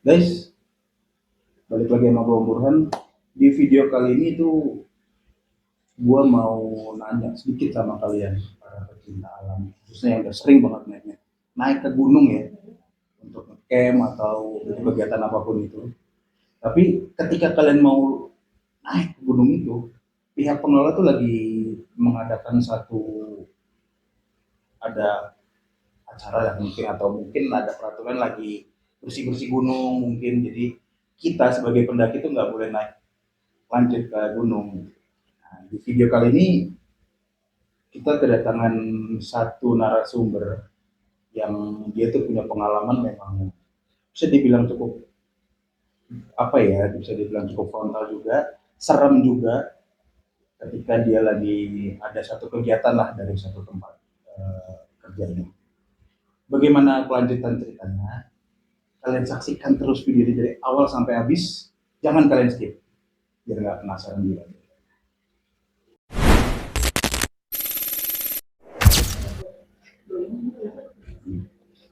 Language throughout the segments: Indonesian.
Guys, balik lagi sama gua Burhan. Di video kali ini tuh gua mau nanya sedikit sama kalian para pecinta alam, khususnya yang udah sering banget naik ke gunung ya untuk camp atau untuk kegiatan apapun itu. Tapi ketika kalian mau naik ke gunung itu, pihak pengelola tuh lagi mengadakan satu ada acara ya mungkin, atau mungkin ada peraturan lagi bersih-bersih gunung mungkin. Jadi kita sebagai pendaki itu nggak boleh naik lanjut ke gunung. Nah, di video kali ini kita kedatangan satu narasumber yang dia tuh punya pengalaman memang bisa dibilang cukup apa ya, bisa dibilang cukup frontal juga, serem juga ketika dia lagi ada satu kegiatan lah dari satu tempat kerjanya. Bagaimana kelanjutan ceritanya? Kalian saksikan terus video ini dari awal sampai habis, jangan kalian skip biar nggak penasaran juga.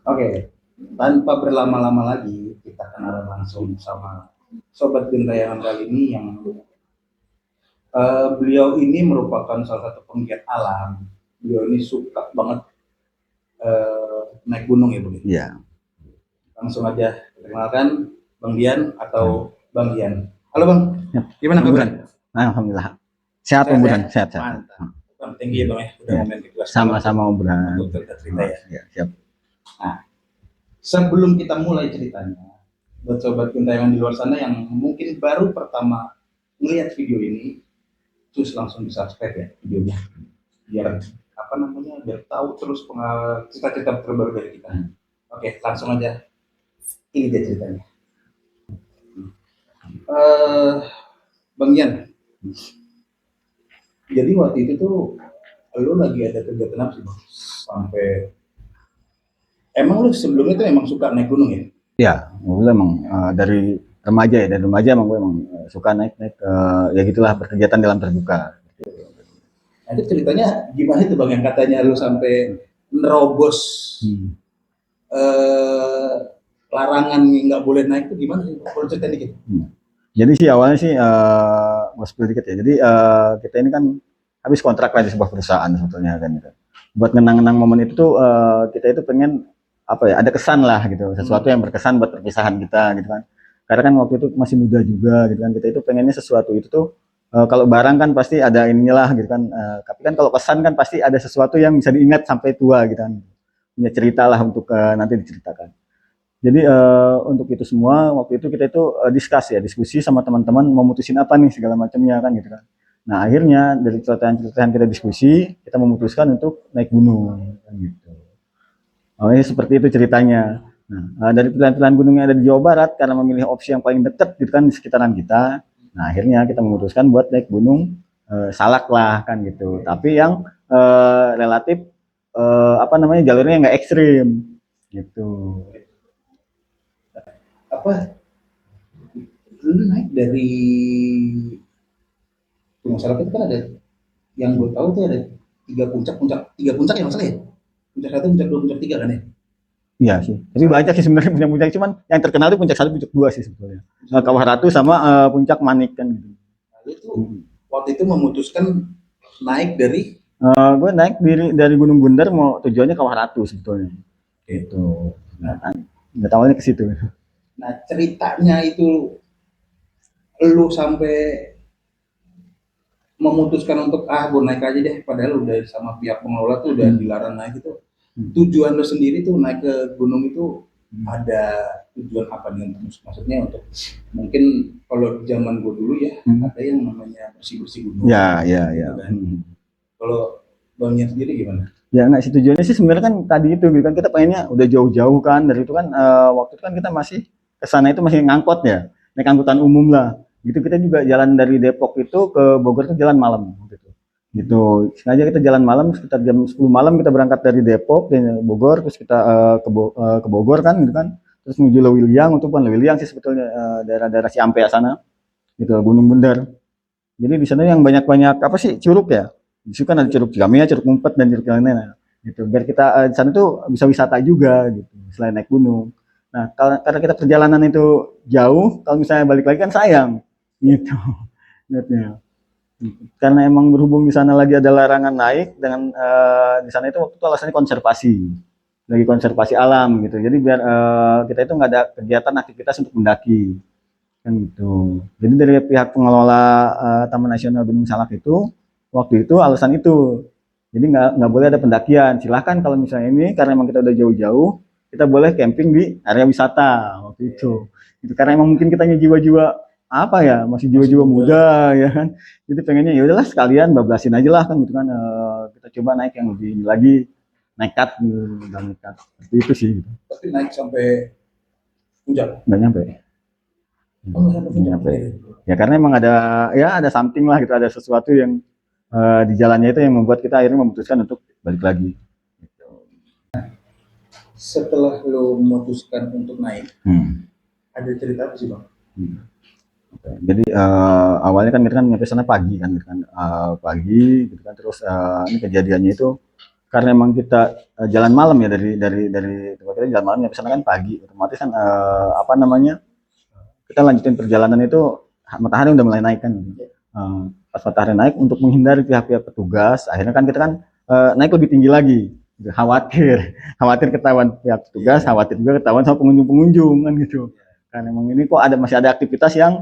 Oke, tanpa berlama-lama lagi, kita kenalan langsung sama Sobat Gentayangan kali ini yang beliau ini merupakan salah satu penggiat alam. Beliau ini suka banget naik gunung ya, Bu. Iya. Langsung aja perkenalkan Bang Dian atau Bang Dian. Halo Bang, Ya. gimana kabar? Alhamdulillah. Sehat Om Burhan, sehat. Mantap. Bang, tinggi ya Bang ya, udah Ya. momen di kelas. Sama-sama Om Burhan. Untuk cerita ya. Ya, siap. Nah, sebelum kita mulai ceritanya, buat sobat gentayangan di luar sana yang mungkin baru pertama melihat video ini, terus langsung di subscribe ya videonya, biar apa namanya, biar tahu terus cerita-cerita terbaru dari kita. Oke, langsung aja. Ini dia ceritanya. Bang Yan, jadi waktu itu tuh lo lagi ada kegiatan apa sih Bang? Sampai emang lu sebelumnya tuh emang suka naik gunung ya? Ya, gue emang dari remaja ya, dari remaja emang gue emang suka naik-naik ya gitulah, berkegiatan dalam terbuka. Nah, itu ceritanya gimana itu Bang, yang katanya lu sampai nerobos larangan nggak boleh naik itu gimana sih? Boleh cerita dikit? Jadi sih awalnya sih gue spill dikit ya. Jadi kita ini kan habis kontrak lah di sebuah perusahaan sebetulnya kan gitu. Buat ngenang-ngenang momen itu tuh kita itu pengen apa ya, ada kesan lah gitu, sesuatu yang berkesan buat perpisahan kita gitu kan. Karena kan waktu itu masih muda juga gitu kan, kita itu pengennya sesuatu itu tuh kalau barang kan pasti ada inilah gitu kan, tapi kan kalau kesan kan pasti ada sesuatu yang bisa diingat sampai tua gitu kan, punya cerita lah untuk nanti diceritakan. Jadi untuk itu semua waktu itu kita itu diskusi sama teman-teman mau mutusin apa nih segala macamnya kan gitu kan. Nah akhirnya dari cerita-cerita kita diskusi, kita memutuskan untuk naik gunung kan gitu. Oh, ini seperti itu ceritanya. Nah, dari pilihan-pilihan gunung yang ada di Jawa Barat, karena memilih opsi yang paling dekat gitu kan di sekitaran kita, nah akhirnya kita memutuskan buat naik gunung Salak lah kan gitu. Tapi yang relatif apa namanya, jalurnya nggak ekstrim gitu. Apa lu naik dari Gunung Salak itu kan ada, yang gue tahu tuh ada tiga puncak ya masalah ya, puncak satu, puncak dua, puncak tiga kan ya? Iya sih, tapi banyak sih sebenarnya puncak-puncak, cuman yang terkenal itu puncak 1, puncak 2 sih sebetulnya. Kawah Ratu sama puncak Manik kan gitu. Nah, itu waktu itu memutuskan naik dari Gue naik dari Gunung Bundar, mau tujuannya Kawah Ratu sebetulnya. Gitu. Nggak tahunya ke situ. nah ceritanya itu lu sampai memutuskan untuk gue naik aja deh, padahal udah sama pihak pengelola tuh udah dilarang naik itu. Tujuan lu sendiri tuh naik ke gunung itu ada tujuan apa nih? Maksudnya untuk mungkin kalau zaman gue dulu ya ada yang namanya bersih-bersih gunung. Ya, ya, gitu ya. Kan. Kalau Bangnya sendiri gimana? Ya nggak sih, tujuannya sih sebenarnya kan tadi itu gitu kan, kita pengennya udah jauh-jauh kan dari itu kan, waktu itu kan kita masih kesana itu masih ngangkot ya, naik angkutan umum lah gitu. Kita juga jalan dari Depok itu ke Bogor itu jalan malam gitu, sengaja kita jalan malam sekitar jam 10 malam, kita berangkat dari Depok dan Bogor, terus kita ke Bogor kan gitu kan, terus menuju Lewiliang. Untuk bukan Lewiliang sih sebetulnya, daerah-daerah Ciampea sana gitu, Gunung Bundar. Jadi di sana yang banyak-banyak apa sih, curug ya. Di situ kan ada Curug Cigamia, Curug Mumpet, dan Curug lain-lain gitu. Biar kita di sana tuh bisa wisata juga gitu, selain naik gunung. Nah, karena kita perjalanan itu jauh, kalau misalnya balik lagi kan sayang, gitu. Lihatnya. Karena emang berhubung di sana lagi ada larangan naik dengan di sana itu waktu itu alasannya konservasi, lagi konservasi alam gitu. Jadi biar kita itu nggak ada kegiatan aktivitas untuk mendaki, kan gitu. Jadi dari pihak pengelola Taman Nasional Gunung Salak itu waktu itu alasan itu. Jadi nggak boleh ada pendakian. Silahkan kalau misalnya ini karena emang kita udah jauh-jauh, kita boleh camping di area wisata waktu itu. Itu karena emang mungkin kitanya jiwa-jiwa apa ya masih jiwa-jiwa muda ya kan. Jadi pengennya ya udahlah sekalian bablasin aja lah kan gitu kan. Kita coba naik yang lebih lagi nekat gitu, nekat. Seperti itu sih. Gitu. Tapi naik sampai puncak. Nggak nyampe. Oh, nggak sampai puncak. Nyampe. Ya karena emang ada something lah gitu, ada sesuatu yang di jalannya itu yang membuat kita akhirnya memutuskan untuk balik lagi. Gitu. Setelah lo memutuskan untuk naik, ada cerita apa sih bang? Jadi awalnya kan kita kan nyampe sana pagi kan, gitu kan pagi gitu kan, terus ini kejadiannya itu karena emang kita jalan malam ya dari tempat kita jalan malam nyampe sana kan pagi, otomatis kan apa namanya kita lanjutin perjalanan itu matahari udah mulai naik kan. Pas matahari naik untuk menghindari pihak-pihak petugas, akhirnya kan kita kan naik lebih tinggi lagi, khawatir ketahuan pihak petugas, khawatir juga ketahuan sama pengunjung kan gitu. Kan emang ini kok masih ada aktivitas yang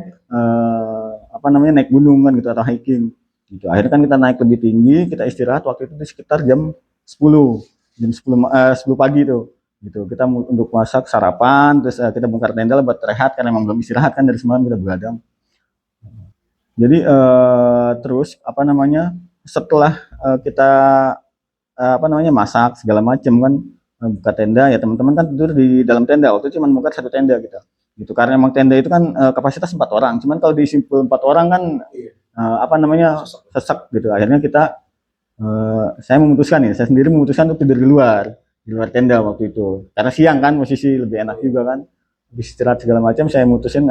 apa namanya naik gunung kan gitu atau hiking gitu. Akhirnya kan kita naik lebih tinggi, kita istirahat waktu itu di sekitar jam 10 pagi tuh gitu. Kita untuk masak sarapan, terus kita bongkar tenda buat rehat karena emang belum istirahat kan dari semalam kita begadang. Jadi terus apa namanya setelah kita apa namanya masak segala macam kan, buka tenda ya teman-teman kan tidur di dalam tenda, waktu itu cuma buka satu tenda gitu karena emang tenda itu kan kapasitas 4 orang, cuman kalau diisi 4 orang kan apa namanya sesak gitu. Akhirnya saya sendiri memutuskan untuk tidur di luar tenda waktu itu karena siang kan posisi lebih enak juga kan, habis istirahat segala macam saya mutusin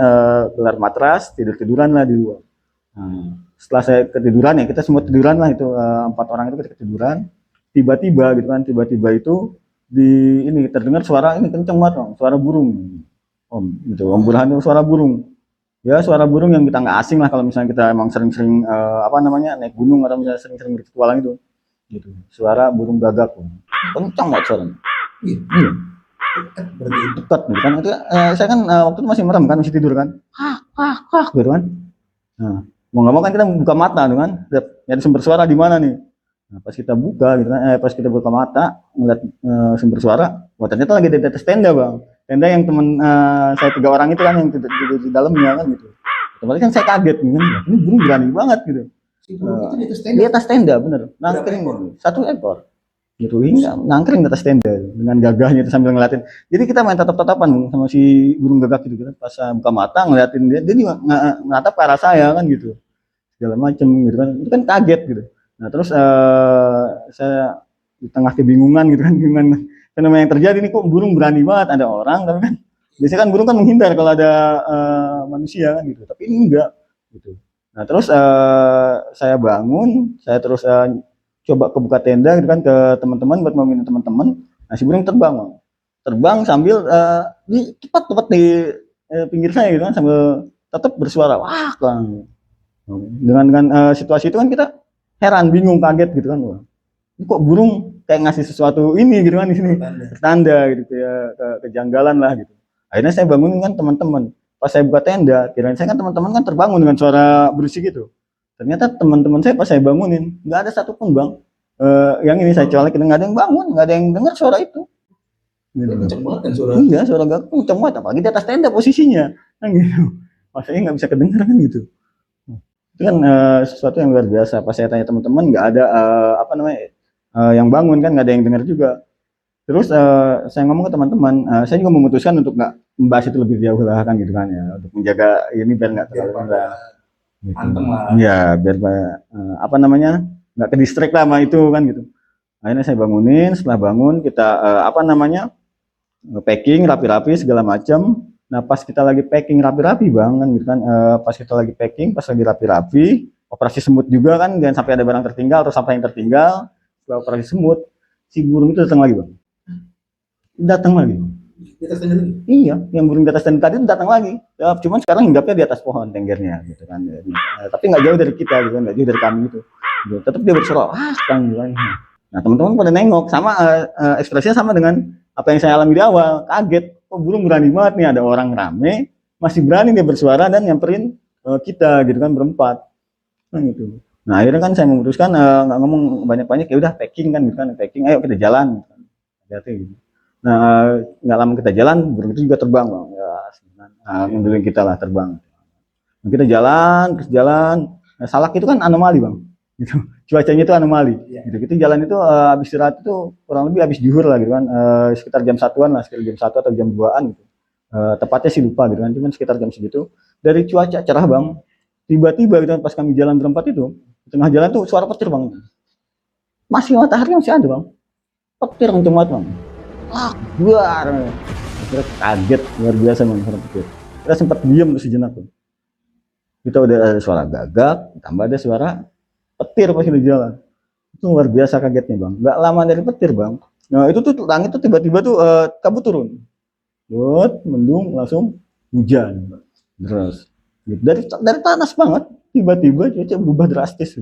gelar matras tiduran lah di luar. Setelah saya ketiduran ya kita semua tiduran lah itu 4 orang itu kita ketiduran, tiba-tiba gitu kan, tiba-tiba itu di ini terdengar suara ini kenceng banget, suara burung gitu, Om Burhan itu suara burung ya, suara burung yang kita nggak asing lah kalau misalnya kita emang sering-sering apa namanya naik gunung atau misalnya sering-sering berpetualang itu gitu, suara burung gagak kenceng banget suaranya. Iya. Dekat gitu kan, itu saya kan waktu itu masih merem kan, masih tidur kan, gitu kan. Nah, mau nggak mau kan kita buka mata tuh kan, nyari sumber suara di mana nih. Nah, pas kita buka gitu kan, pas kita buka mata ngeliat sumber suara, wah ternyata lagi di atas tenda bang, tenda yang teman saya 3 orang itu kan yang tidur di dalamnya kan gitu. Otomatis kan saya kaget gitu kan, ini burung berani banget gitu. Di atas tenda bener, nangkring satu ekor gitu, hingga nangkring di atas tenda dengan gagahnya itu sambil ngeliatin. Jadi kita main tatap-tatapan sama si burung gagak gitu kan, pas saya buka mata ngeliatin dia juga ngatap ke arah saya kan gitu, segala macem gitu kan, itu kan kaget gitu. Nah terus saya di tengah kebingungan gitu kan, fenomena yang terjadi ini kok burung berani banget, ada orang tapi kan biasanya kan burung kan menghindar kalau ada manusia kan gitu, tapi ini enggak gitu. Nah terus saya bangun, saya terus coba kebuka tenda gitu kan ke teman-teman buat ngomongin teman-teman. Nah si burung terbang sambil tepat di pinggir saya gitu kan, sambil tetap bersuara wah kan. Dengan situasi itu kan kita heran, bingung, kaget gitu kan, wah ini kok burung kayak ngasih sesuatu ini gitu kan di sini, tanda gitu ya, kejanggalan lah gitu. Akhirnya saya bangun kan teman-teman, pas saya buka tenda, kirain saya kan teman-teman kan terbangun dengan suara berisik gitu. Ternyata teman-teman saya pas saya bangunin nggak ada satupun bang, yang ini saya colek, nggak ada yang bangun, nggak ada yang dengar suara itu. Kenceng banget kan suara. Iya suara gak kenceng banget, apalagi di atas tenda posisinya kan gitu, masanya nggak bisa kedengar kan gitu. Itu kan sesuatu yang luar biasa. Pas saya tanya teman-teman nggak ada apa namanya yang bangun kan, nggak ada yang dengar juga. Terus saya ngomong ke teman-teman, saya juga memutuskan untuk nggak membahas itu lebih jauh lah kan gitu kan ya, untuk menjaga ini biar nggak terlalu gitu. Anteng lah. Ya biar apa namanya nggak ke distract lah sama itu kan gitu. Akhirnya saya bangunin, setelah bangun kita apa namanya packing rapi-rapi segala macam. Nah pas kita lagi packing rapi-rapi bang kan gitu kan, pas kita lagi packing, pas lagi rapi-rapi, operasi semut juga kan, jangan sampai ada barang tertinggal atau sampah yang tertinggal. Setelah operasi semut, si burung itu datang lagi bang, datang lagi. di atas tenda lagi. Iya, yang burung di atas tenda tadi itu datang lagi. Ya, cuman sekarang hinggapnya di atas pohon tenggernya gitu kan. Tapi nggak jauh dari kita gitu kan, nggak jauh dari kami itu. Gitu. Tetap dia bersuara, kang gitu kan. Nah teman-teman pada nengok sama ekspresinya sama dengan apa yang saya alami di awal, kaget. Oh burung berani banget nih, ada orang rame masih berani dia bersuara dan nyamperin kita gitu kan berempat. Nah gitu. Nah akhirnya kan saya memutuskan nggak ngomong banyak-banyak, ya udah packing kan gitu kan, packing, ayo kita jalan. Gitu kan. Hati-hati gitu. Nah nggak lama kita jalan, burung itu juga terbang bang. Ya, ngundurin kita lah terbang. Nah, kita jalan, terus jalan. Nah, Salak itu kan anomali bang. Gitu. Cuacanya itu anomali. Gitu. Kita jalan itu habis istirahat itu kurang lebih habis zuhur lah gitu kan. Sekitar jam satuan lah, sekitar jam 1 atau jam 2-an gitu. Tepatnya sih lupa gitu kan, cuman sekitar jam segitu. Dari cuaca cerah bang, tiba-tiba gitu kan, pas kami jalan berempat itu, di tengah jalan tuh suara petir bang. Masih matahari masih ada bang. Petir kenceng banget bang. Buar. Kita kaget luar biasa bang suara petir. Kita sempat diam tuh sejenak tuh. Kita udah ada suara gagak, tambah ada suara petir pas kita jalan. Itu luar biasa kagetnya bang. Gak lama dari petir bang. Nah itu tuh langit tuh tiba-tiba tuh kabut turun. Mendung langsung hujan. Terus dari panas banget tiba-tiba cuaca berubah drastis.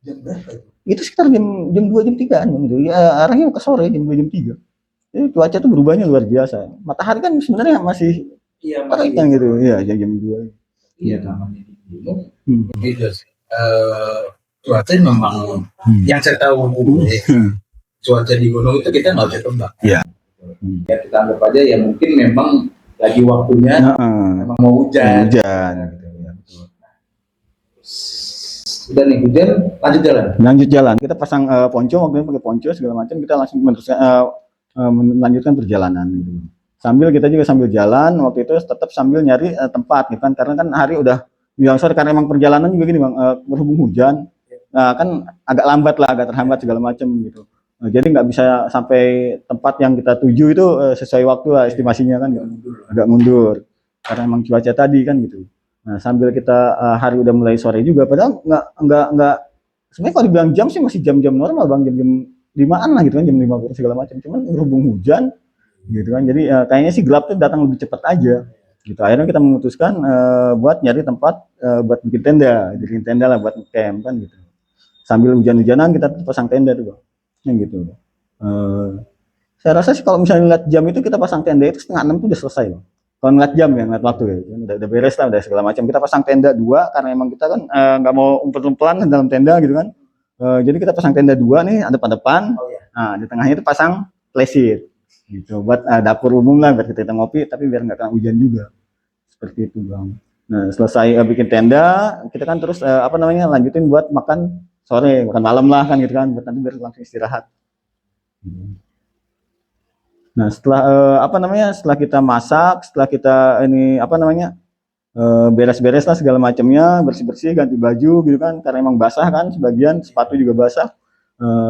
Jam berapa itu? Itu sekitar jam 2 jam 3-an gitu. Ya arahnya ke sore jam 2 jam 3. Jadi cuaca tuh berubahnya luar biasa. Matahari kan sebenarnya masih terik kan gitu. Iya, jam 2. Iya, namanya di gunung. Gitu. Cuaca memang yang saya tahu cuaca di gunung itu kita nggak bisa tebak. Iya. Ya kita anggap aja ya mungkin memang lagi waktunya memang mau hujan. Gitu, ya, betul. Udah nih hujan, lanjut jalan. Kita pasang ponco, waktu itu pakai ponco segala macam, kita langsung meneruskan melanjutkan perjalanan gitu. Sambil kita juga sambil jalan waktu itu tetap sambil nyari tempat gitu kan, karena kan hari udah bilang sore, karena emang perjalanan juga gini bang, berhubung hujan, kan agak lambat lah, agak terhambat segala macam gitu. Jadi nggak bisa sampai tempat yang kita tuju itu sesuai waktu lah estimasinya kan, agak mundur karena emang cuaca tadi kan gitu. Nah sambil kita hari udah mulai sore juga, padahal nggak sebenarnya kalau dibilang jam sih masih jam-jam normal bang, jam-jam 5-an lah gitu kan, jam 5 segala macam. Cuman berhubung hujan gitu kan, jadi kayaknya sih gelap tuh datang lebih cepat aja. Gitu. Akhirnya kita memutuskan buat nyari tempat buat bikin tenda lah buat camp kan gitu. Sambil hujan-hujanan kita pasang tenda tuh bang. Gitu. Saya rasa sih kalau misalnya lihat jam itu kita pasang tenda itu 5:30 tuh udah selesai bang. Kalau ngeliat jam ya, ngeliat waktu ya, udah beres lah, udah segala macam. Kita pasang tenda 2 karena emang kita kan nggak mau umpet-umpelan dalam tenda gitu kan. Jadi kita pasang tenda 2 nih, ada depan. Nah di tengahnya itu pasang playseat gitu buat dapur umum lah, biar kita ngopi tapi biar nggak kena hujan juga, seperti itu bang. Nah selesai bikin tenda, kita kan terus lanjutin buat makan sore, makan malam lah kan gitu kan, buat nanti biar langsung istirahat. Nah setelah setelah kita masak, setelah kita beres-beres lah segala macamnya, bersih-bersih, ganti baju gitu kan, karena emang basah kan, sebagian sepatu juga basah.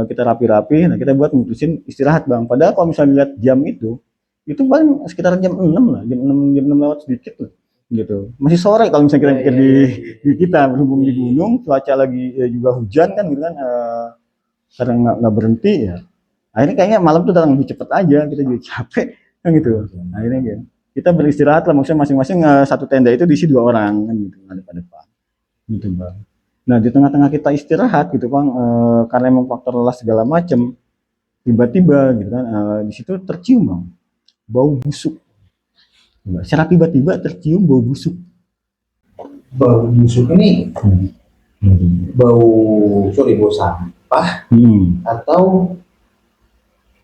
Kita rapi-rapi, nah kita buat mutusin istirahat bang. Padahal kalau misalnya lihat jam itu paling sekitar jam 6 lah, jam 6 lewat sedikit lah gitu. Masih sore kalau misalnya kita pikir di kita, berhubung di gunung, cuaca lagi juga hujan kan gitu kan, karena nggak berhenti ya. Akhirnya kayaknya malam tuh datang lebih cepet aja, kita juga capek kan gitu. Akhirnya gitu. Kita beristirahat lah, maksudnya masing-masing satu tenda itu diisi 2 orang kan gitu, ada pada depan gitu bang. Nah di tengah-tengah kita istirahat gitu bang, karena emang faktor lelah segala macam, tiba-tiba gitu kan di situ tercium bang bau busuk. Secara tiba-tiba tercium bau busuk. Bau busuk ini bau sampah atau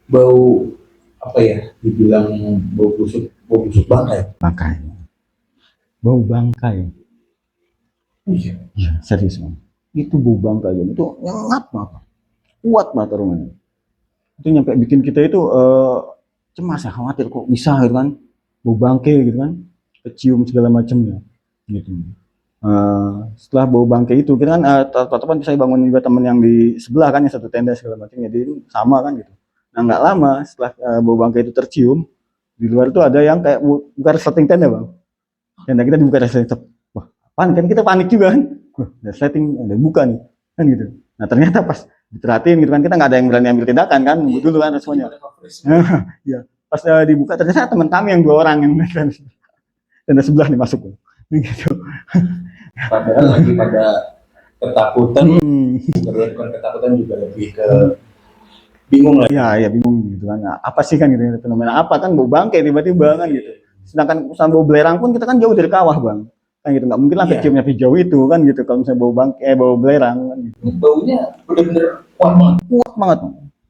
bau apa ya? Dibilang bau busuk bangkai. Bau bangkai. Iya. Ya, serius bang. Itu bau bangkai itu nyengat banget, kuat banget aromanya. Itu nyampe bikin kita itu cemas ya, khawatir kok bisa gitu kan, bau bangkai gitu kan, kecium segala macamnya gitu. Setelah bau bangkai itu kita kan teman saya bangun juga teman yang di sebelah kan, yang satu tenda segala macamnya, jadi sama kan gitu. Nah nggak lama setelah bau bangkai itu tercium, di luar itu ada yang kayak buka resleting tenda bang. Tenda kita dibuka resleting. Wah, apaan kan, kita panik juga kan. Resleting udah buka nih kan gitu. Nah ternyata pas diperhatiin gitu kan, kita nggak ada yang berani ambil tindakan kan, nunggu dulu kan semuanya. Ya pas dibuka ternyata teman kami yang 2 orang yang naik tenda sebelah nih masuk gitu. Padahal lagi pada ketakutan, Hmm. bukan ketakutan juga lebih ke bingung lah. Ya bingung gitu kan. Nah, apa sih kan gitu fenomena apa kan bau bangkai tiba-tiba kan gitu. Sedangkan sama bau belerang pun kita kan jauh dari kawah bang. Kan gitu nggak mungkin lah Iya. keciumnya sejauh itu kan gitu kalau misalnya bau bangkai bau belerang kan gitu. Ini baunya bener-bener kuat banget. Kuat banget.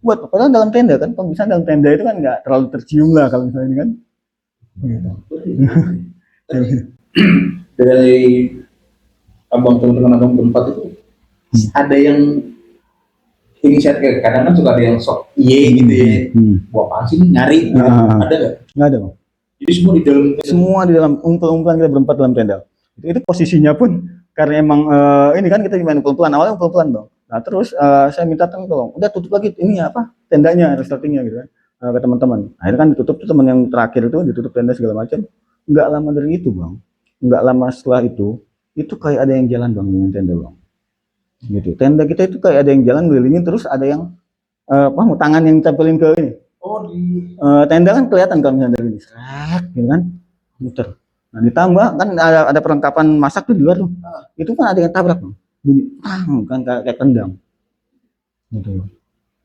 Buat padahal dalam tenda kan kalau misalnya dalam tenda itu kan nggak terlalu tercium lah kalau misalnya ini kan. Gitu. Dari teman-teman abang berempat itu ada yang inisiatif, kadang kan suka ada yang sok iye gitu ya. Wah apaan sih nyari gitu. Ada nggak? Nggak ada bang. Jadi semua di dalam Umpul-umpulan kita berempat dalam tenda. Itu posisinya pun karena emang ini kan kita main umpul-umpulan awalnya umpul-umpulan bang. Nah terus saya minta tolong, udah tutup lagi ini apa tendanya, restartingnya gitu kan ke teman-teman. Akhirnya kan ditutup tuh teman yang terakhir itu ditutup tenda segala macam. Nggak lama dari itu bang, nggak lama setelah itu kayak ada yang jalan bang dengan tenda bang. Gitu. Tenda kita itu kayak ada yang jalan ngelilingin terus ada yang tangan yang tempelin ke ini. Oh di Tenda kan kelihatan kalau misalnya dari ini, gitu kan, muter. Nah ditambah kan ada perlengkapan masak tuh di luar tuh, itu kan ada yang tabrak bang, bunyi tang kan kayak tendang, gitu.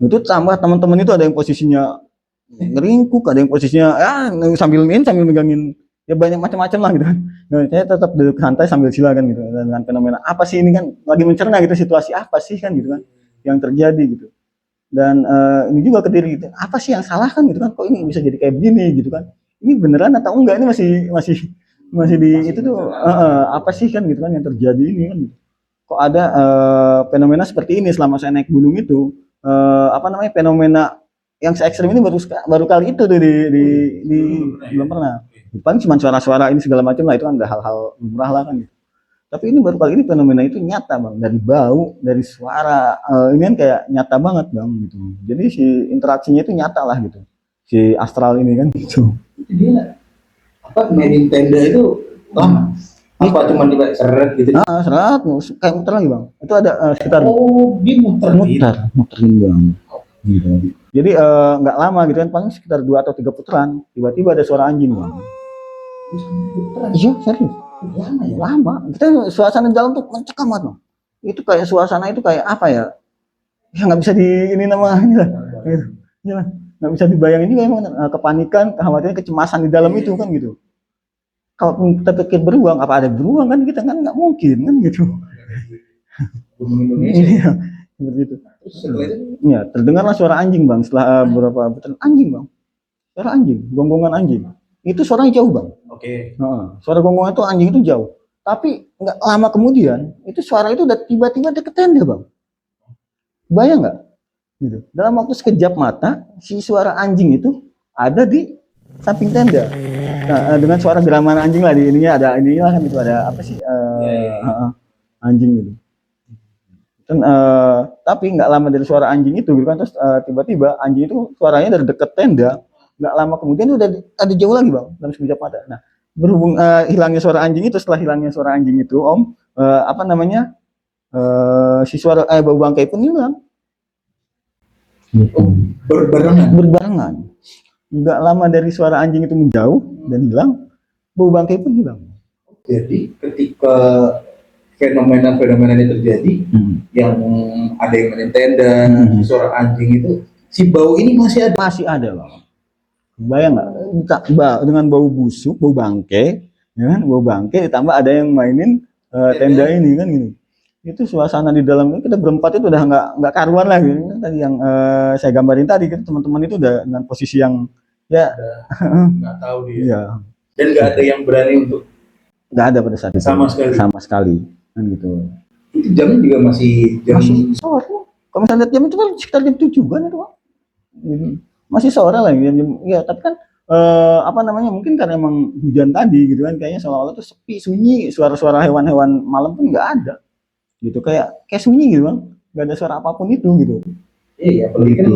Itu tambah teman-teman itu ada yang posisinya ngeringkuk, ada yang posisinya sambil megangin, ya banyak macam-macam lah gitu kan. Nah, saya tetap duduk santai sambil sila kan gitu, dengan fenomena apa sih ini kan lagi mencerna gitu situasi apa sih kan gitu kan yang terjadi gitu. Dan ini juga ke diri gitu, apa sih yang salah kan gitu kan, kok ini bisa jadi kayak begini gitu kan, ini beneran atau enggak, ini masih di itu tuh apa sih kan gitu kan yang terjadi ini kan, kok ada fenomena seperti ini selama saya naik gunung itu, apa namanya fenomena yang se ekstrim ini baru kali itu tuh di belum pernah, paling cuma suara-suara ini segala macam lah, itu kan udah hal-hal murah lah kan gitu. Tapi ini baru kali ini fenomena itu nyata bang, dari bau, dari suara, ini kan kayak nyata banget bang gitu. Jadi si interaksinya itu nyata lah gitu, si astral ini kan gitu. dia apa mainin tenda itu lama? Apa cuma di seret gitu? Seret, kayak muter lagi bang. Itu ada sekitar dia muterin bang. Gitu. Jadi nggak lama gitu kan, paling sekitar 2 atau 3 putaran, tiba-tiba ada suara anjing bang. Iya serius. Lama. Kita suasana dalam tuh mencekam banget bang. Itu kayak suasana itu kayak apa ya? Ya nggak bisa di ini namanya. Gitu. Ya, nggak bisa dibayangin juga emang kepanikan, kekhawatiran, kecemasan di dalam itu kan gitu. Kalau kita pikir beruang, apa ada beruang kan kita kan nggak mungkin kan gitu. Iya, seperti itu. Iya, terdengarlah suara anjing bang. Setelah beberapa putaran anjing bang, suara anjing, gonggongan anjing. Itu suaranya jauh bang. Oke. Suara gonggongan itu anjing itu jauh. Tapi nggak lama kemudian itu suara itu udah tiba-tiba deket tenda bang. Bayang nggak? Gitu. Dalam waktu sekejap mata si suara anjing itu ada di samping tenda. Nah, dengan suara geraman anjing lah di ininya ada inilah kan itu ada apa sih anjing gitu. Dan, tapi nggak lama dari suara anjing itu gitu kan, terus tiba-tiba anjing itu suaranya dari dekat tenda, nggak lama kemudian udah ada jauh lagi bang dalam sekejap mata. Nah berhubung hilangnya suara anjing itu, setelah hilangnya suara anjing itu om, apa namanya si suara bau bangkai pun hilang. Berbarengan. Nggak lama dari suara anjing itu menjauh dan hilang, bau bangkai pun hilang. Jadi ketika fenomena ini terjadi, yang ada yang main tenda, suara anjing itu, si bau ini masih ada bang. Bayang nggak dengan bau busuk, bau bangkai, ya kan? Bau bangkai ditambah ada yang mainin tenda ini kan gitu. Itu suasana di dalam kita berempat itu udah nggak karuan lah gitu. Tadi yang saya gambarin tadi kan teman-teman itu udah dengan posisi yang ya nggak tahu dia. Ya. Dan nggak ada yang berani untuk. Nggak ada pada saat itu. Sama sekali kan gitu. Itu jamnya juga masih sore. Kalau misalnya lihat jam itu kan sekitar jam 7-an itu bang. Masih sore lah ya, tapi kan apa namanya mungkin karena emang hujan tadi gitu kan, kayaknya seolah-olah tuh sepi, sunyi, suara-suara hewan-hewan malam pun nggak ada gitu, kayak sunyi gitu bang, nggak ada suara apapun itu gitu. Iya apalagi kan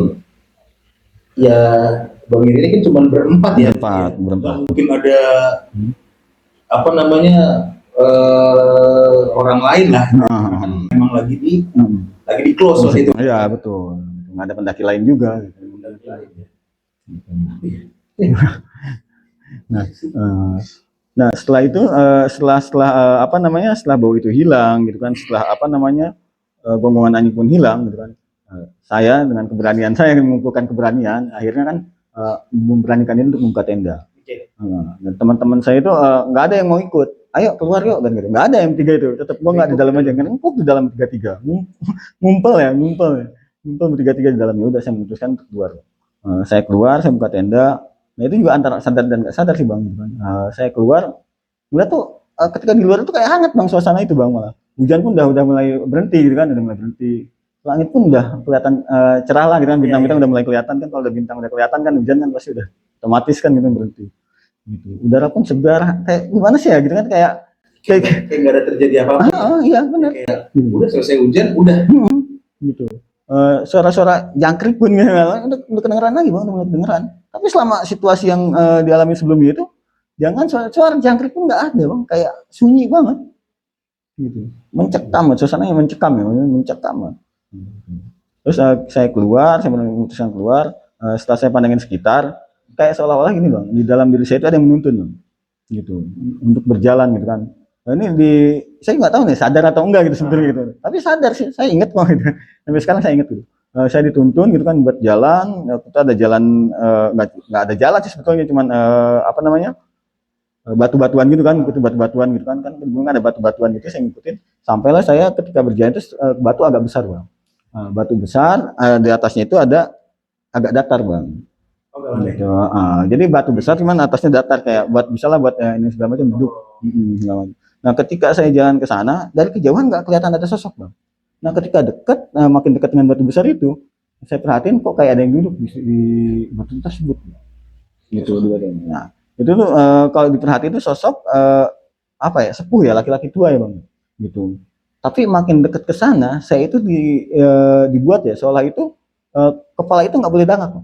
ya bang ini kan cuma berempat ya, berempat. Mungkin ada apa namanya orang lain lah, kan memang lagi di close waktu itu. Ya betul, nggak ada pendaki lain juga gitu. Nah, nah setelah itu setelah apa namanya, setelah bau itu hilang gitu kan, setelah apa namanya, gonggongan anjing pun hilang gitu kan. Saya dengan keberanian saya mengumpulkan keberanian, akhirnya kan memberanikan diri untuk membuka tenda. Dan teman-teman saya itu nggak ada yang mau ikut. Ayo keluar yuk kan gitu. Nggak ada yang tiga itu. Tetap gua nggak di dalam aja. Kan empuk di dalam tiga-tiga. Ngumpul ya, ngumpul ya. Ngumpul bertiga-tiga di dalamnya. Udah saya memutuskan untuk keluar. Saya keluar, saya buka tenda. Nah itu juga antara sadar dan nggak sadar sih bang. Gitu kan. Saya keluar, udah tuh ketika di luar itu kayak hangat bang suasana itu bang malah. Hujan pun udah mulai berhenti gitu kan, udah mulai berhenti. Langit pun udah kelihatan cerah lah gitu kan, bintang-bintang udah mulai kelihatan kan. Kalau udah bintang udah kelihatan kan, hujan kan pasti udah otomatis kan gitu berhenti. Gitu. Udara pun segar, kayak gimana sih ya gitu kan, kayak nggak ada terjadi apa-apa. Iya benar. Udah selesai hujan, udah. Gitu. Suara-suara jangkrik pun udah kedengeran lagi bang, udah mulai kedengeran. Tapi selama situasi yang dialami sebelumnya itu, jangan suara jangkrik pun nggak ada bang, kayak sunyi banget. Gitu. Mencekam, suasananya mencekam ya, mencekam. Terus saya keluar, saya memutuskan keluar. Setelah saya pandangin sekitar, kayak seolah-olah gini bang, di dalam diri saya itu ada yang menuntun bang, gitu, untuk berjalan gitu kan. Nah, saya nggak tahu nih sadar atau enggak gitu sebenarnya gitu. Tapi sadar sih, saya ingat kok gitu. Sampai sekarang saya ingat gitu. Saya dituntun gitu kan buat jalan. Itu ada jalan, nggak ada jalan sih sebetulnya, cuman apa namanya, batu-batuan gitu kan, itu batu-batuan gitu kan, ada batu-batuan gitu, saya ngikutin. Sampailah saya ketika berjalan itu batu agak besar bang. Batu besar, di atasnya itu ada agak datar bang. Gitu. Jadi batu besar cuman atasnya datar, kayak buat misalnya buat ini segala macam duduk. Nah ketika saya jalan ke sana, dari kejauhan nggak kelihatan ada sosok bang. Nah ketika dekat, makin dekat dengan batu besar itu, saya perhatiin kok kayak ada yang duduk di batu tersebut. Gitu. Nah itu tuh kalau diperhatiin itu sosok apa ya, sepuh ya, laki-laki tua ya bang. Gitu. Tapi makin dekat ke sana, saya itu dibuat ya seolah itu kepala itu nggak boleh dangak.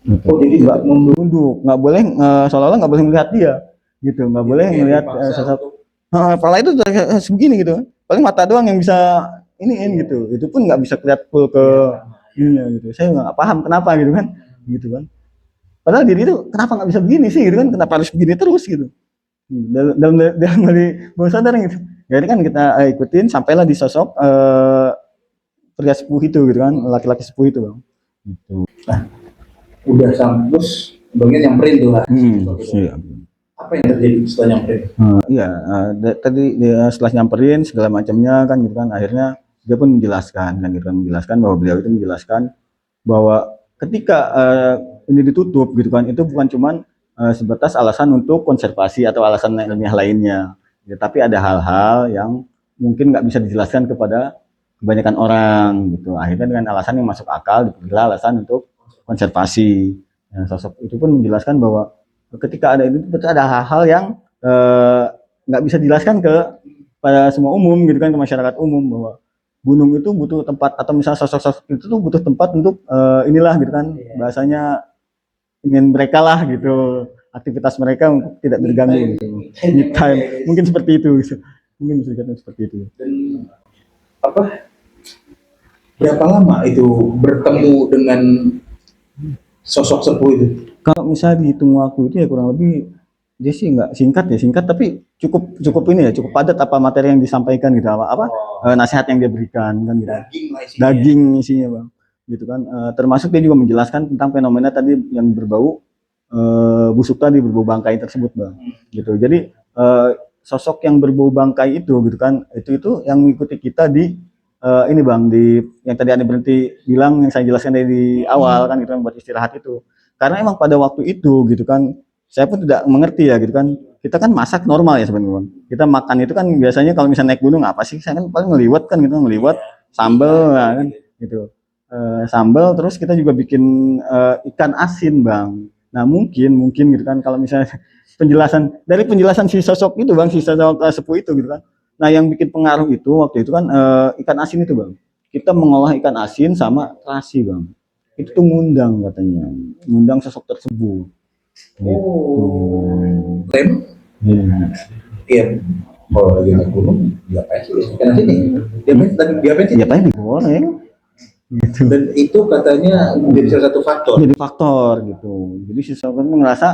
Gitu. Oh jadi nggak nunduk, nggak boleh, seolah-olah nggak boleh melihat dia, gitu, nggak boleh melihat sosok. Kepala itu segini gitu, paling mata doang yang bisa iniin gitu, itu pun nggak bisa kelihatan full ke ininya gitu. Saya nggak paham kenapa gitu kan, gitu kan. Padahal diri itu kenapa nggak bisa begini sih gitu kan, kenapa harus begini terus gitu. Dalam dari bawah sadar gitu. Jadi kan kita ikutin sampailah di sosok pria sepuh itu gitu kan, laki-laki sepuh itu bang. Gitu. Nah, udah terus bagian nyamperin tuh lah. Iya. Apa yang terjadi setelah nyamperin? Iya, tadi setelah nyamperin segala macamnya kan gitu kan, akhirnya dia pun menjelaskan kan gitu kan, menjelaskan bahwa beliau itu menjelaskan bahwa ketika ini ditutup gitu kan, itu bukan cuman sebatas alasan untuk konservasi atau alasan ilmiah lainnya, ya, tapi ada hal-hal yang mungkin nggak bisa dijelaskan kepada kebanyakan orang gitu. Akhirnya dengan alasan yang masuk akal dipilih alasan untuk konservasi. Nah, sosok itu pun menjelaskan bahwa ketika ada itu betul ada hal-hal yang nggak bisa dijelaskan pada semua umum gitu kan, ke masyarakat umum, bahwa gunung itu butuh tempat, atau misalnya sosok-sosok itu tuh butuh tempat untuk inilah gitu kan, bahasanya ingin mereka lah gitu, aktivitas mereka untuk tidak terganggu gitu. Me time mungkin seperti itu gitu. Mungkin bisa dikatakan seperti itu. Dan apa, berapa lama itu bertemu dengan sosok sepuh itu? Kalau misalnya dihitung waktu itu ya kurang lebih, dia sih nggak singkat tapi cukup ini ya, cukup padat apa materi yang disampaikan gitu, nasihat yang dia berikan kan gitu. Daging isinya bang, gitu kan. Termasuk dia juga menjelaskan tentang fenomena tadi yang berbau busuk tadi, berbau bangkai tersebut bang, gitu. Jadi sosok yang berbau bangkai itu gitu kan, itu yang mengikuti kita di ini bang, di yang tadi Anda berhenti bilang, yang saya jelaskan dari awal kan gitu kan, buat istirahat itu. Karena emang pada waktu itu gitu kan, saya pun tidak mengerti ya gitu kan. Kita kan masak normal ya sebenarnya. Kita makan itu kan biasanya kalau misalnya naik gunung apa sih? Saya kan paling ngeliwat kan gitu, ngeliwat sambel kan gitu. Sambel, terus kita juga bikin ikan asin bang. Nah mungkin gitu kan, kalau misalnya penjelasan si sosok itu bang, si sosok sepuh itu gitu kan. Nah yang bikin pengaruh itu waktu itu kan ikan asin itu bang. Kita mengolah ikan asin sama terasi bang. Itu tuh ngundang katanya, ngundang sosok tersebut. Klaim? Iya. Kalau lagi naik gunung, diapain sih ikan asin nih? Diapain sih? Diapain digoreng? gitu. Dan itu katanya menjadi salah satu faktor. Jadi faktor gitu. Jadi si sosok itu ngerasa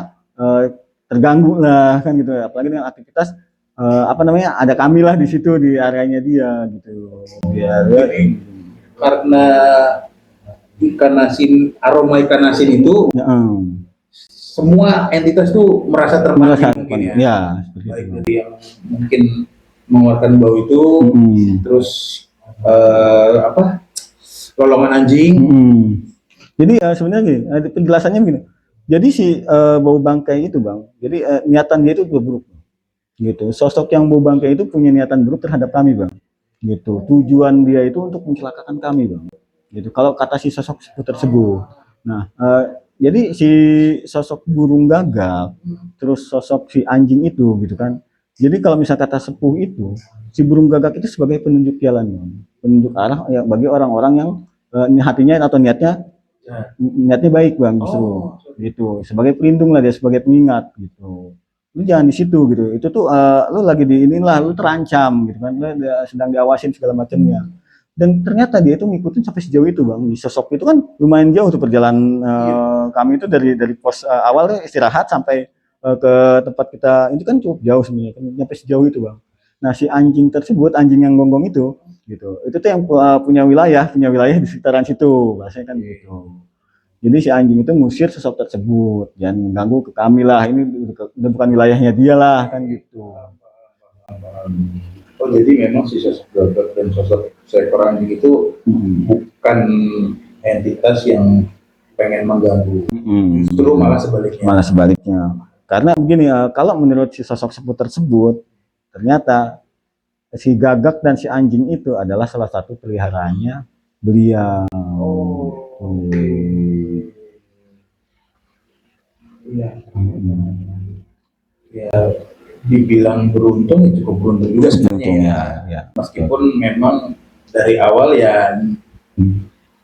terganggu lah kan gitu. Apalagi dengan aktivitas apa namanya, ada kami lah di situ di areanya dia gitu. Jadi karena ikan asin, aroma ikan asin itu Ya, semua entitas tuh merasa terpanggil mungkin ya. ya Baik dari yang mungkin mengeluarkan bau itu, terus apa, lolongan anjing. Jadi sebenarnya gini, penjelasannya begini. Jadi si bau bangkai itu bang, jadi niatan dia itu buruk, gitu. Sosok yang bau bangkai itu punya niatan buruk terhadap kami bang, gitu. Tujuan dia itu untuk mencelakakan kami bang, gitu. Kalau kata si sosok tersebut. Nah, jadi si sosok burung gagak, terus sosok si anjing itu, gitu kan. Jadi kalau misal kata sepuh itu, si burung gagak itu sebagai penunjuk jalan, bang. Penunjuk arah ya bagi orang-orang yang hatinya atau niatnya baik bang, justru gitu, sebagai pelindung lah dia, sebagai pengingat gitu. Lu jangan di situ gitu, itu tuh lu lagi di inilah, lu terancam gitu kan, lu sedang diawasin segala macamnya. Dan ternyata dia itu ngikutin sampai sejauh itu bang. Di sosok itu kan lumayan jauh tuh perjalanan kami itu dari pos awalnya istirahat sampai ke tempat kita itu kan cukup jauh sebenarnya, kan sampai sejauh itu bang. Nah si anjing tersebut, anjing yang gonggong itu gitu, itu tuh yang punya wilayah di sekitaran situ, bahasanya kan gitu. Jadi si anjing itu ngusir sosok tersebut, jangan mengganggu ke kami lah, ini udah bukan wilayahnya dia lah kan gitu. Oh jadi memang si sosok gagak dan sosok seekor anjing itu bukan entitas yang pengen mengganggu, justru malah sebaliknya. Malah sebaliknya. Karena begini, kalau menurut si sosok sebut tersebut, ternyata si gagak dan si anjing itu adalah salah satu peliharaannya beliau. Iya. Ya, dibilang beruntung ya cukup beruntung juga sebenarnya ya. Meskipun memang dari awal ya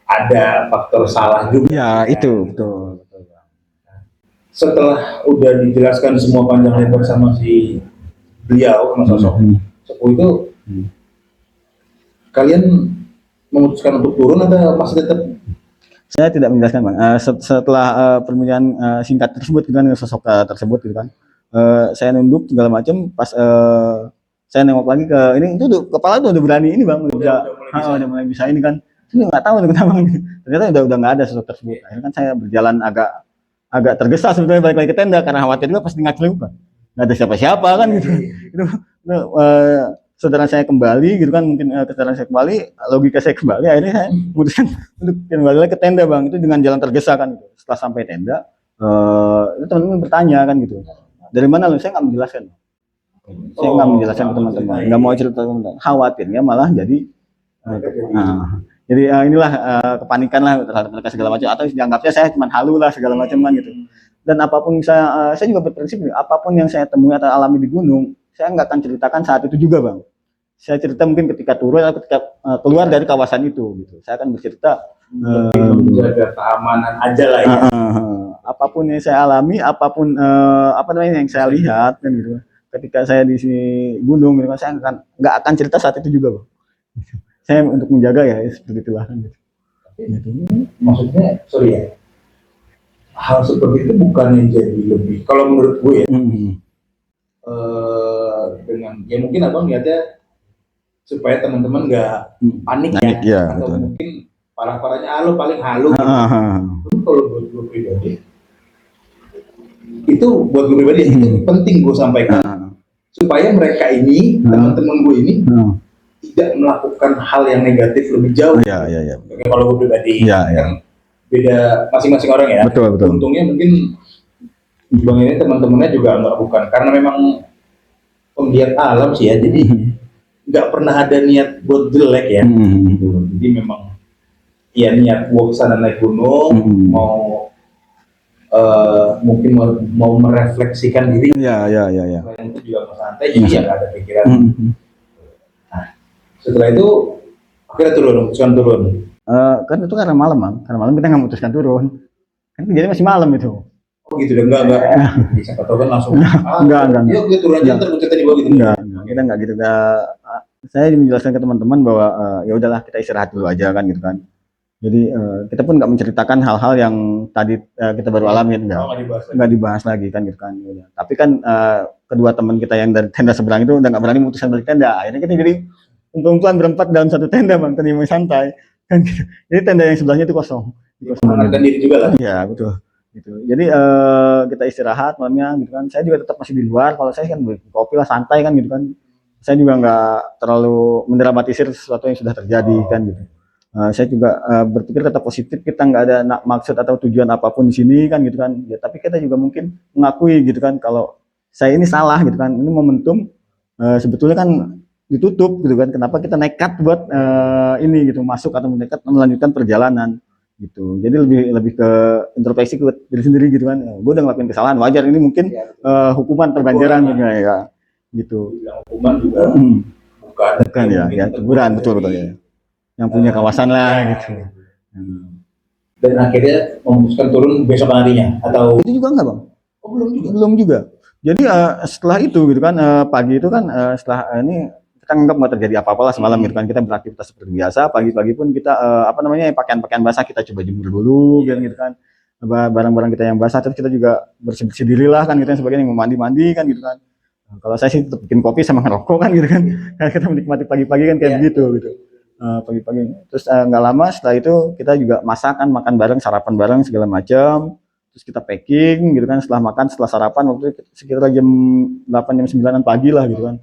ada faktor salah juga. Ya, itu betul. Setelah udah dijelaskan semua panjang lebar sama si beliau, sama sosok sepuh itu, kalian memutuskan untuk turun atau masih tetap? Saya tidak menjelaskan bang. Setelah perbincangan singkat tersebut dengan sosok tersebut gitu kan, saya nunduk segala macam. Pas saya nengok lagi ke ini, itu kepala tuh udah berani ini bang, udah mulai bisa ini kan. Ini nggak tahu kenapa gitu. Ternyata udah nggak ada sosok tersebut. Akhirnya kan saya berjalan agak tergesa sebetulnya balik lagi ke tenda karena khawatir juga pas ngacil lupa nggak ada siapa-siapa kan gitu. Itu saudara saya kembali gitu kan, mungkin kesadaran saya kembali, logika saya kembali, akhirnya saya memutuskan untuk kembali lagi ke tenda bang, itu dengan jalan tergesa kan gitu. Setelah sampai tenda itu teman-teman bertanya kan gitu, dari mana lu? Saya nggak menjelaskan, saya nggak menjelaskan ke teman-teman, nggak mau cerita teman-teman, khawatirnya malah jadi inilah kepanikan lah terhadap mereka segala macam, atau dianggapnya saya cuma halu lah segala macam kan gitu. Dan apapun saya juga berprinsip apapun yang saya temui atau alami di gunung, saya nggak akan ceritakan saat itu juga bang. Saya cerita mungkin ketika turun atau ketika keluar dari kawasan itu gitu. Saya akan bercerita menjaga keamanan aja lah ya. Apapun yang saya alami, apapun apa namanya yang saya lihat kan gitu. Ketika saya di sini gunung gitu, saya nggak akan cerita saat itu juga bang. Saya untuk menjaga ya seperti itulah kan gitu. Maksudnya sorry ya, hal seperti itu bukan yang jadi lebih, kalau menurut gue ya, dengan ya mungkin abang niatnya supaya teman-teman nggak panik ya, atau betul. Mungkin parah-parahnya lo paling halu gitu. Kalau buat gue pribadi itu itu penting gue sampaikan supaya mereka ini teman-teman gue ini tidak melakukan hal yang negatif lebih jauh. Iya. Kalau gue pribadi kan beda masing-masing orang ya. Betul. Untungnya mungkin bang ini teman-temannya juga bukan karena memang penggiat alam sih ya, jadi nggak pernah ada niat buat jelek ya. Jadi memang ya niat gua kesana naik gunung mau mungkin mau merefleksikan diri. Iya. Selain itu juga mau santai, jadi ya nggak ada pikiran. Nah, setelah itu akhirnya turun. Kan itu karena malam bang, karena malam kita nggak memutuskan turun. Kan jadi masih malam itu. Oh gitu deh, enggak. Bisa kata kan langsung. Enggak. Yuk kita turun aja ntar kita di bawah gitu. Enggak, kita enggak gitu. Saya menjelaskan ke teman-teman bahwa ya udahlah kita istirahat dulu aja kan gitu kan. Jadi kita pun nggak menceritakan hal-hal yang tadi kita baru alamin, nggak dibahas lagi kan gitu kan. Ya. Tapi kan kedua teman kita yang dari tenda seberang itu udah nggak berani memutuskan balik tenda. Akhirnya kita jadi kumpul-kumpulan berempat dalam satu tenda bang, tadi mau santai kan gitu. Jadi tenda yang sebelahnya itu kosong. Mengenalkan diri juga lah. Iya betul. Gitu. Jadi kita istirahat malamnya gitu kan. Saya juga tetap masih di luar. Kalau saya kan kopi lah santai kan gitu kan. Saya juga nggak terlalu mendramatisir sesuatu yang sudah terjadi kan gitu. Saya juga berpikir tetap positif, kita nggak ada maksud atau tujuan apapun di sini kan gitu kan. Ya, tapi kita juga mungkin mengakui gitu kan kalau saya ini salah gitu kan. Ini momentum sebetulnya kan ditutup gitu kan. Kenapa kita nekat buat ini gitu masuk atau nekat melanjutkan perjalanan gitu. Jadi lebih ke introspeksi ke diri sendiri gitu kan. Gue udah ngelakuin kesalahan, wajar ini mungkin hukuman perbanjaran juga ya gitu. Hukuman juga bukan ya teguran betul ya. Yang punya kawasan lah gitu. Dan akhirnya memutuskan turun besok harinya atau itu juga enggak bang? Oh, belum juga. Jadi setelah itu gitu kan pagi itu kan setelah ini kita nganggap nggak terjadi apa-apa lah semalam gitu kan, kita beraktivitas seperti biasa. Pagi-pagi pun kita pakaian-pakaian basah kita coba jemur dulu gitu kan, barang-barang kita yang basah, terus kita juga bersih-bersih diri lah kan gitu kan, sebagainya, mau mandi-mandi kan gitu kan. Kalau saya sih tetap bikin kopi sama ngerokok kan gitu kan, karena kita menikmati pagi-pagi kan kayak begitu gitu. Pagi-pagi terus nggak lama setelah itu kita juga makan bareng, sarapan bareng segala macam, terus kita packing gitu kan. Setelah sarapan waktu itu sekitar jam 8 jam 9 pagi lah gitu kan.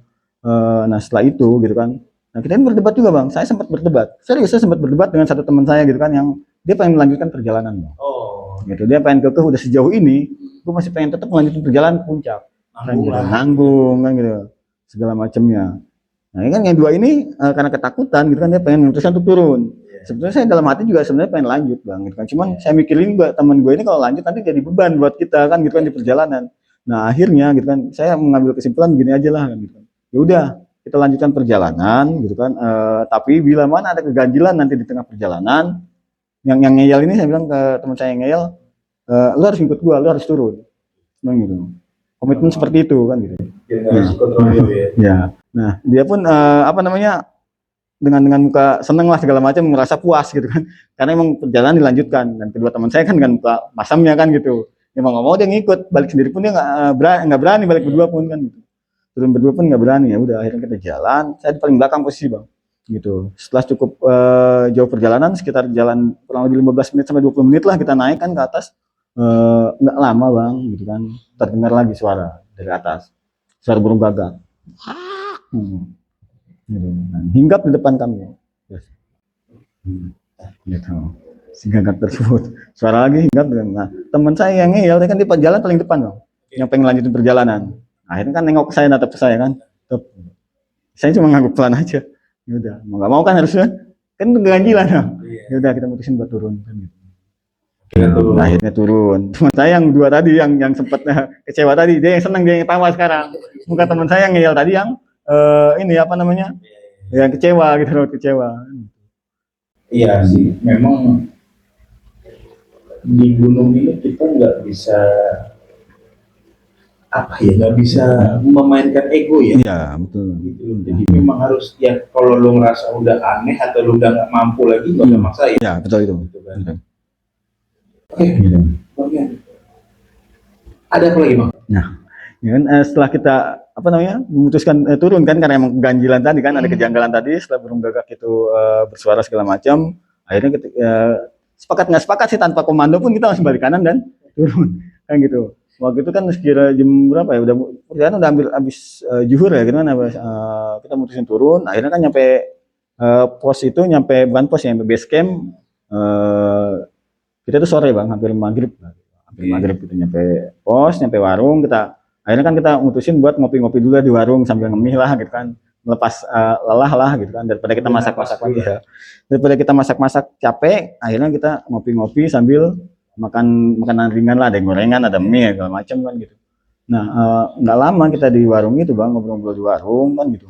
Nah setelah itu gitu kan, nah kita ini berdebat juga bang. Saya sempat berdebat dengan satu teman saya gitu kan, yang dia pengen melanjutkan perjalanan bang. Gitu, dia pengen udah sejauh ini gue masih pengen tetap melanjutkan perjalanan ke puncak, nanggung kan gitu segala macamnya. Nah ini kan yang dua ini karena ketakutan gitu kan, dia pengen memutuskan untuk turun. Sebetulnya saya dalam hati juga sebenarnya pengen lanjut bang gitu kan, cuman saya mikirin juga teman gue ini kalau lanjut nanti jadi beban buat kita kan gitu kan di perjalanan. Nah akhirnya gitu kan saya mengambil kesimpulan gini aja lah kan gitu kan, ya udah kita lanjutkan perjalanan gitu kan, tapi bila mana ada keganjilan nanti di tengah perjalanan, yang ngeyel ini saya bilang ke teman saya yang ngeyel, lu harus ikut gua, lu harus turun bang gitu, komitmen seperti itu kan gitu ya. Nah dia pun dengan muka seneng lah segala macam, merasa puas gitu kan, karena emang perjalanan dilanjutkan. Dan kedua teman saya kan dengan muka masamnya kan gitu, emang nggak mau dia ngikut, balik sendiri pun dia nggak berani balik berdua pun kan gitu, turun berdua pun nggak berani. Ya udah akhirnya kita jalan, saya di paling belakang posisi bang gitu. Setelah cukup jauh perjalanan, sekitar jalan kurang lebih 15 menit sampai 20 menit lah kita naik kan ke atas. Nggak lama bang gitu kan, terdengar lagi suara dari atas, suara burung gagak gitu. Hinggap di depan kami gitu, si gagak tersebut suara lagi hinggap. Nah teman saya yang ngeyel kan di jalan paling depan bang, yang pengen lanjutin perjalanan. Akhirnya kan nengok ke saya, natap ke saya kan, saya cuma ngangguk pelan aja. Ya udah mau nggak mau kan harusnya kan keganjilan lah. Ya udah kita mutusin buat turun kan gitu. Nah, akhirnya turun. Teman saya yang dua tadi yang sempat kecewa tadi, dia yang senang, dia yang tawa sekarang. Bukan teman saya yang ngeyel tadi yang yang kecewa gitu loh, kecewa. Iya sih, memang di gunung ini kita nggak bisa nggak bisa memainkan ego ya. Iya betul. Gitu. Jadi memang harus ya, kalau lu ngerasa udah aneh atau lu udah nggak mampu lagi, nggak usah maksain. Iya betul itu. Gitu kan. Oke, ada apa lagi bang? Nah, ya kan, setelah kita memutuskan turun kan, karena emang keganjilan tadi kan, ada kejanggalan tadi setelah burung gagak itu bersuara segala macam. Akhirnya kita sepakat nggak sepakat sih, tanpa komando pun kita langsung balik kanan dan turun kan gitu. Waktu itu kan sekira jam berapa ya, udah perjalanan udah hampir habis zuhur ya gitu kan, kita mutusin turun. Akhirnya kan nyampe pos itu, bukan pos ya, nyampe base camp kita tuh sore bang, hampir maghrib gitu, nyampe pos, nyampe warung. Akhirnya kan kita mutusin buat ngopi-ngopi dulu di warung sambil ngemih lah gitu kan, melepas lelah lah gitu kan, daripada kita masak-masak lagi ya. Daripada kita masak-masak capek, akhirnya kita ngopi-ngopi sambil makan makanan ringan lah, ada gorengan, ada mie segala macam kan gitu. Nah nggak lama kita di warung itu bang, ngobrol-ngobrol di warung kan gitu.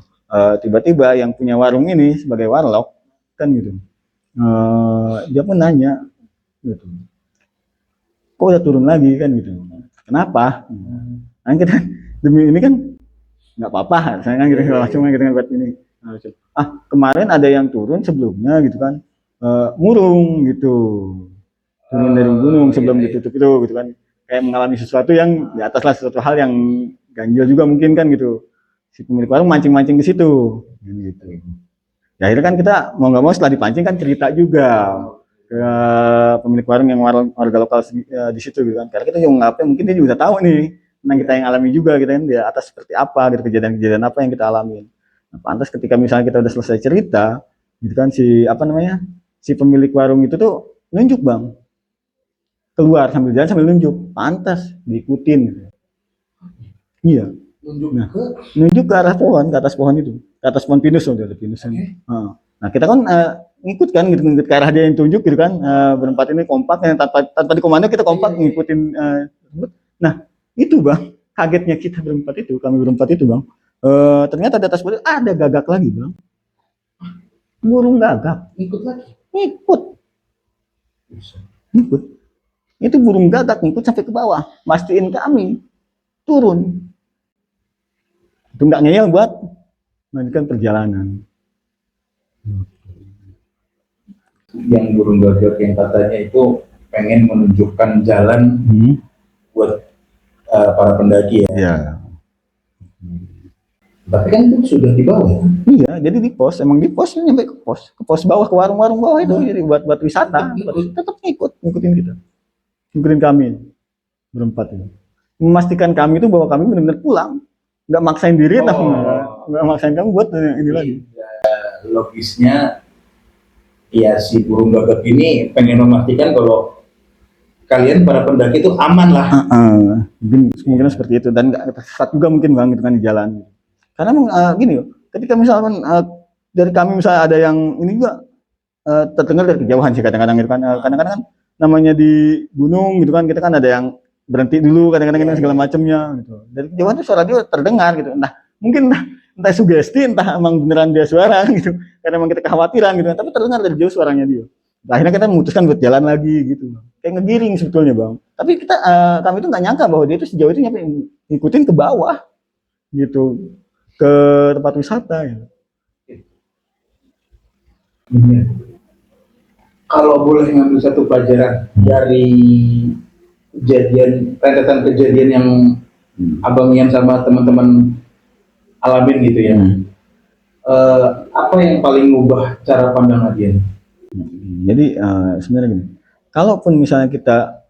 Tiba-tiba yang punya warung ini sebagai warlock kan gitu, dia pun nanya gitu, kok udah turun lagi kan gitu, kenapa? Kan kita demi ini kan nggak apa-apa, saya kan gitu, cuma gitu kan buat ini. Kemarin ada yang turun sebelumnya gitu kan, murung gitu, turun dari gunung sebelum iya. ditutup itu gitu kan, kayak mengalami sesuatu yang di atas lah, sesuatu hal yang ganjil juga mungkin kan gitu, si pemilik warung mancing-mancing ke situ gitu. Ya akhirnya kan kita mau nggak mau setelah dipancing kan cerita juga ke pemilik warung yang warga lokal di situ gitu kan, karena kita juga ngapain, mungkin dia juga udah tahu nih tentang kita yang alami juga gitu kan, di atas seperti apa gitu, kejadian-kejadian apa yang kita alami. Nah, pantas ketika misalnya kita udah selesai cerita gitu kan, si apa namanya, si pemilik warung itu tuh nunjuk bang, keluar sambil jalan sambil nunjuk, pantas diikutin gitu. Iya, Nunjuk nah ke nunjuk ke arah pohon, ke atas pohon itu, ke atas pohon pinus, udah ada pinus kan. Nah kita kan ngikut kan gitu, ngikut ke arah dia yang tunjuk gitu kan, berempat ini kompak, yang tanpa dikomando kita kompak ngikutin. Nah itu bang, kagetnya kita berempat itu, kami berempat itu bang, ternyata di atas pohon ada gagak lagi bang, burung gagak, ikut lagi. ngikut, ngikut. Itu burung gagak ngikut sampai ke bawah, mastiin kami turun. Itu nggak ngeyel buat melanjutkan perjalanan. Yang burung gagak yang katanya itu pengen menunjukkan jalan buat para pendaki ya. Ya. Tapi kan itu sudah di bawah ya. Iya, jadi di pos, emang di pos nyampe ke pos bawah, ke warung-warung bawah itu, jadi buat wisata, tetap ngikutin kita, ngikutin kami berempat itu, memastikan kami itu bahwa kami benar-benar pulang, nggak maksain diri, nggak maksain kamu buat ini lagi. Logisnya, ya si burung gagak ini pengen memastikan kalau kalian para pendaki itu aman lah. Mungkin seperti itu, dan nggak tersesat juga mungkin bang gitu kan di jalan. Karena gini, ketika misalkan dari kami misalnya ada yang ini juga terdengar dari kejauhan sih kadang-kadang gitu kan, kadang-kadang kan namanya di gunung gitu kan, kita kan ada yang berhenti dulu kadang-kadang segala macamnya gitu, dari kejauhan tuh suara dia terdengar gitu, nah mungkin entah sugesti, entah emang beneran dia suara gitu, karena emang kita kekhawatiran gitu kan, tapi terdengar dari jauh suaranya dia. Nah, akhirnya kita memutuskan buat jalan lagi gitu, kayak ngegiring sebetulnya bang, tapi kita kami itu nggak nyangka bahwa dia itu sejauh itu nyampe ngikutin ke bawah gitu, ke tempat wisata gitu. Kalau boleh ngambil satu pelajaran dari rentetan kejadian yang Abang Ian sama teman-teman alamin gitu ya, apa yang paling ngubah cara pandang Adian? Jadi sebenarnya gini, kalaupun misalnya kita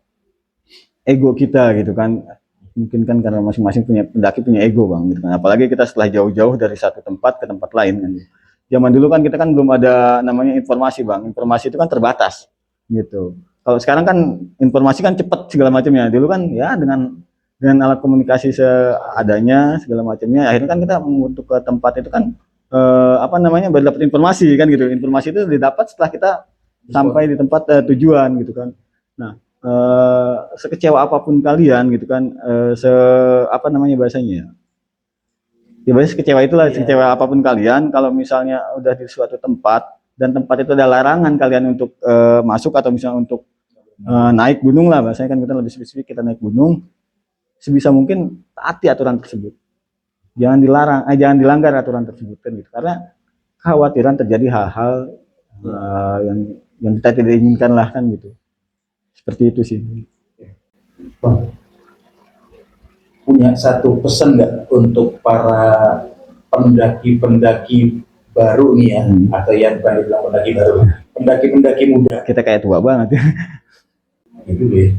ego kita gitu kan, mungkin kan karena masing-masing punya pendaki punya ego bang gitu kan, apalagi kita setelah jauh-jauh dari satu tempat ke tempat lain kan. Zaman dulu kan kita kan belum ada namanya informasi bang, informasi itu kan terbatas gitu. Kalau sekarang kan informasi kan cepat segala macamnya, dulu kan ya dengan alat komunikasi seadanya segala macamnya, akhirnya kan kita untuk ke tempat itu kan apa namanya, baru dapat informasi kan gitu. Informasi itu didapat setelah kita sampai di tempat tujuan gitu kan. Nah sekecewa apapun kalian gitu kan, apa namanya bahasanya ya, bahasanya sekecewa itulah, sekecewa apapun kalian, kalau misalnya udah di suatu tempat dan tempat itu ada larangan kalian untuk masuk, atau misalnya untuk naik gunung lah bahasanya kan, kita lebih spesifik, kita naik gunung, sebisa mungkin taati aturan tersebut, jangan jangan dilanggar aturan tersebut kan gitu, karena kekhawatiran terjadi hal-hal yang kita tidak inginkan lah kan gitu. Seperti itu sih. Punya satu pesan nggak untuk para pendaki-pendaki baru nih ya, atau yang bukan bilang pendaki baru, pendaki-pendaki muda? Kita kayak tua banget ya. Itu deh.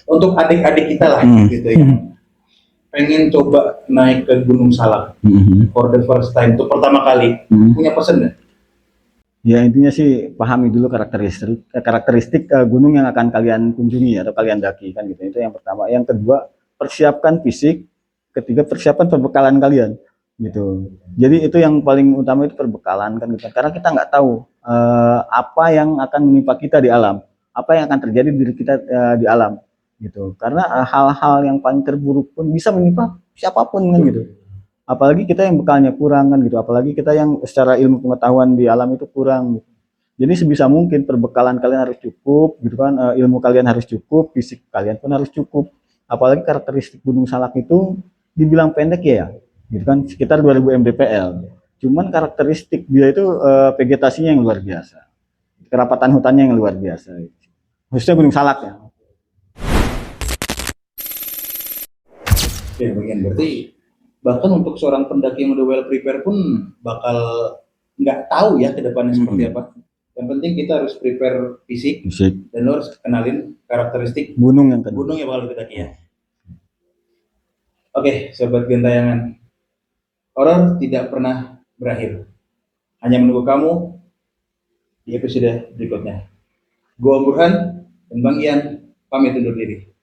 Untuk adik-adik kita lah gitu ya, pengen coba naik ke Gunung Salak for the first time, untuk pertama kali, punya pesan nggak? Ya intinya sih pahami dulu karakteristik gunung yang akan kalian kunjungi atau kalian daki kan gitu. Itu yang pertama. Yang kedua, persiapkan fisik. Ketiga, persiapkan perbekalan kalian gitu. Jadi itu yang paling utama, itu perbekalan kan gitu. Karena kita nggak tahu apa yang akan menimpa kita di alam, apa yang akan terjadi di diri kita di alam gitu. Karena hal-hal yang paling terburuk pun bisa menimpa siapapun kan gitu. Apalagi kita yang bekalnya kurang kan gitu, apalagi kita yang secara ilmu pengetahuan di alam itu kurang gitu. Jadi sebisa mungkin perbekalan kalian harus cukup gitu kan, ilmu kalian harus cukup, fisik kalian pun harus cukup. Apalagi karakteristik Gunung Salak itu dibilang pendek ya gitu kan, sekitar 2000 mdpl, cuman karakteristik dia itu vegetasinya yang luar biasa. kerapatan hutannya yang luar biasa. Khususnya Gunung Salak ya. Ya, bagian berarti bahkan untuk seorang pendaki yang udah well prepare pun bakal nggak tahu ya ke depannya seperti apa. Yang penting kita harus prepare fisik dan lo harus kenalin karakteristik gunung yang kedua. Gunung yang bakal didaki ya. Oke, sobat gentayangan. Horor tidak pernah berakhir. Hanya menunggu kamu di episode berikutnya. Gua Burhan dan Bang Ian pamit undur diri.